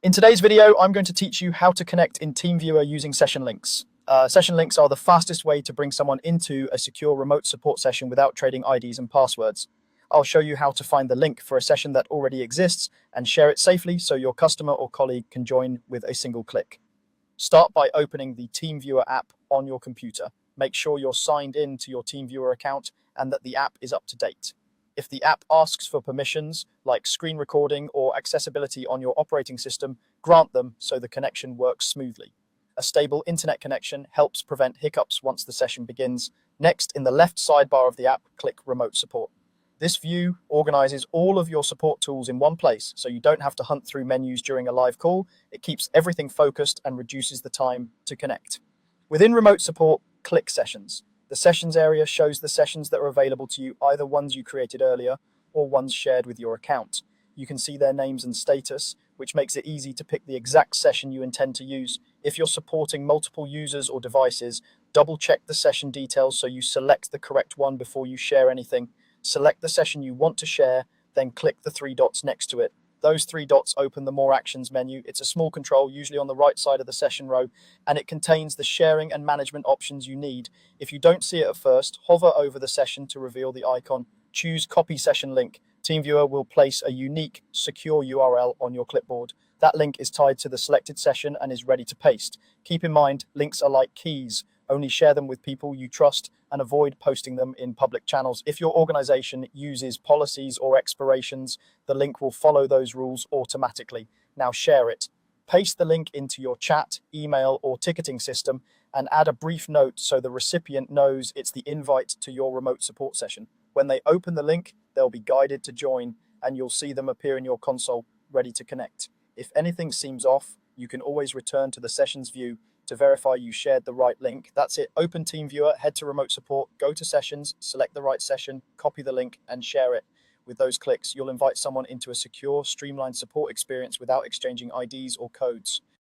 In today's video, I'm going to teach you how to connect in Teamviewer using session links. Session links are the fastest way to bring someone into a secure remote support session without trading IDs and passwords. I'll show you how to find the link for a session that already exists and share it safely so your customer or colleague can join with a single click. Start by opening the Teamviewer app on your computer. Make sure you're signed in to your Teamviewer account and that the app is up to date. If the app asks for permissions, like screen recording or accessibility on your operating system, grant them so the connection works smoothly. A stable internet connection helps prevent hiccups once the session begins. Next, in the left sidebar of the app, click Remote Support. This view organizes all of your support tools in one place, so you don't have to hunt through menus during a live call. It keeps everything focused and reduces the time to connect. Within Remote Support, click Sessions. The Sessions area shows the sessions that are available to you, either ones you created earlier or ones shared with your account. You can see their names and status, which makes it easy to pick the exact session you intend to use. If you're supporting multiple users or devices, double check the session details so you select the correct one before you share anything. Select the session you want to share, then click the three dots next to it. Those three dots open the More Actions menu. It's a small control, usually on the right side of the session row, and it contains the sharing and management options you need. If you don't see it at first, hover over the session to reveal the icon. Choose Copy Session Link. Teamviewer will place a unique, secure URL on your clipboard. That link is tied to the selected session and is ready to paste. Keep in mind, links are like keys. Only share them with people you trust and avoid posting them in public channels. If your organization uses policies or expirations, the link will follow those rules automatically. Now share it. Paste the link into your chat, email, or ticketing system and add a brief note so the recipient knows it's the invite to your remote support session. When they open the link, they'll be guided to join and you'll see them appear in your console ready to connect. If anything seems off, you can always return to the sessions view to verify you shared the right link. That's it. Open TeamViewer, head to Remote Support, go to Sessions, select the right session, copy the link, and share it. With those clicks, you'll invite someone into a secure, streamlined support experience without exchanging IDs or codes.